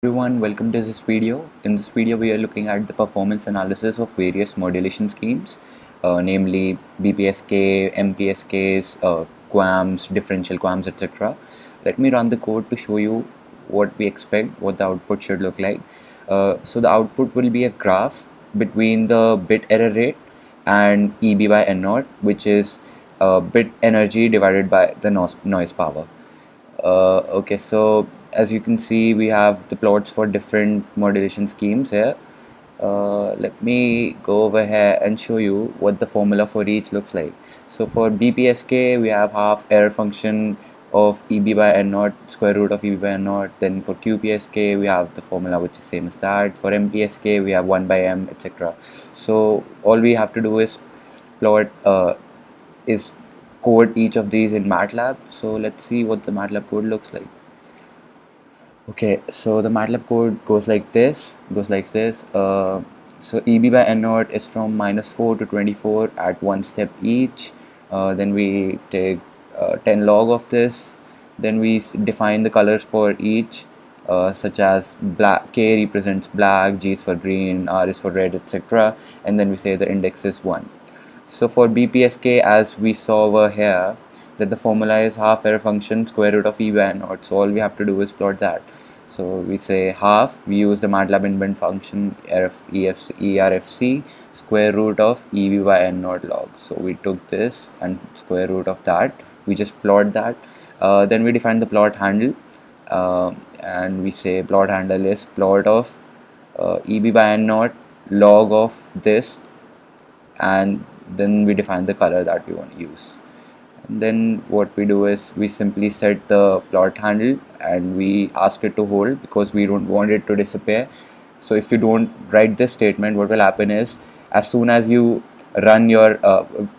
Everyone, welcome to this video. In this video, we are looking at the performance analysis of various modulation schemes, namely BPSK, MPSKs, QAMs, differential QAMs, etc. Let me run the code to show you what we expect, what the output should look like. So the output will be a graph between the bit error rate and EB by N naught, which is bit energy divided by the noise power. Okay, so as you can see, we have the plots for different modulation schemes here. Let me go over here and show you what the formula for each looks like. So for BPSK, we have half error function of EB by N naught, square root of EB by N naught. Then for QPSK, we have the formula which is same as that. For MPSK, we have 1 by M, etc. So all we have to do is plot is code each of these in MATLAB. So let's see what the MATLAB code looks like. Okay, so the MATLAB code goes like this, so EB by N naught is from -4 to 24 at one step each. Then we take 10 log of this. Then we define the colors for each, such as black. K represents black, G is for green, R is for red, etc. And then we say the index is 1. So for BPSK, as we saw over here, that the formula is half error function square root of E by N naught. So all we have to do is plot that. So we say half, we use the MATLAB inbuilt function ERFC square root of EV by N naught log. So we took this and square root of that. We just plot that. Then we define the plot handle, and we say plot handle is plot of EB by N naught log of this, and then we define the color that we want to use. And then what we do is we simply set the plot handle and we ask it to hold because we don't want it to disappear. So if you don't write this statement, what will happen is as soon as you run your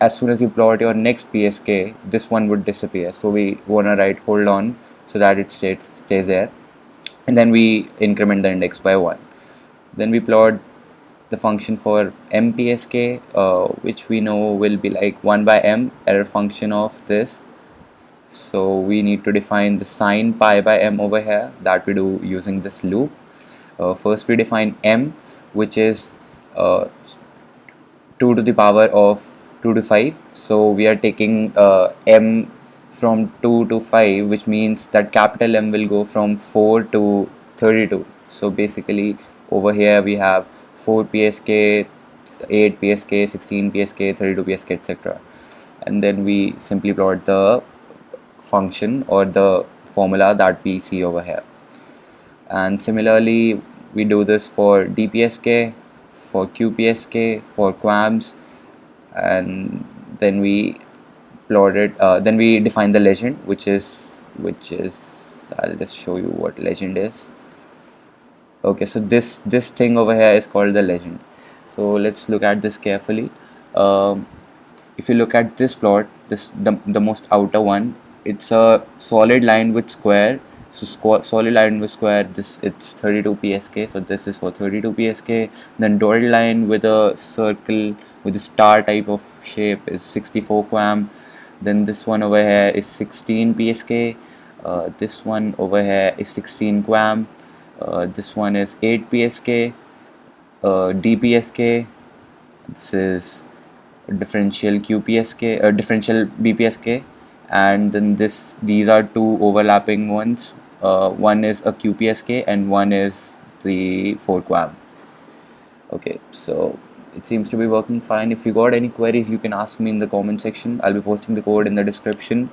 as soon as you plot your next PSK, this one would disappear. So we want to write hold on so that it stays there, and then we increment the index by 1. Then we plot the function for MPSK, which we know will be like 1 by M, error function of this. So we need to define the sine pi by M over here, that we do using this loop. First we define M, which is 2 to the power of 2 to 5. So we are taking M from 2 to 5, which means that capital M will go from 4 to 32. So basically over here we have 4 PSK, 8 PSK, 16 PSK, 32 PSK, etc. And then we simply plot the function or the formula that we see over here. And similarly, we do this for DPSK, for QPSK, for QAMs, and then we plot it. Then we define the legend, which is I'll just show you what legend is. Okay, so this thing over here is called the legend. So let's look at this carefully. If you look at this plot, the most outer one, it's a solid line with square. So solid line with square, it's 32 PSK. So this is for 32 PSK. Then dotted line with a circle with a star type of shape is 64 QAM. Then this one over here is 16 PSK. This one over here is 16 QAM. This one is 8 PSK, DPSK. This is differential QPSK, differential BPSK, and then these are two overlapping ones. One is a QPSK and one is the 4 QAM. Okay, so it seems to be working fine. If you got any queries, you can ask me in the comment section. I'll be posting the code in the description.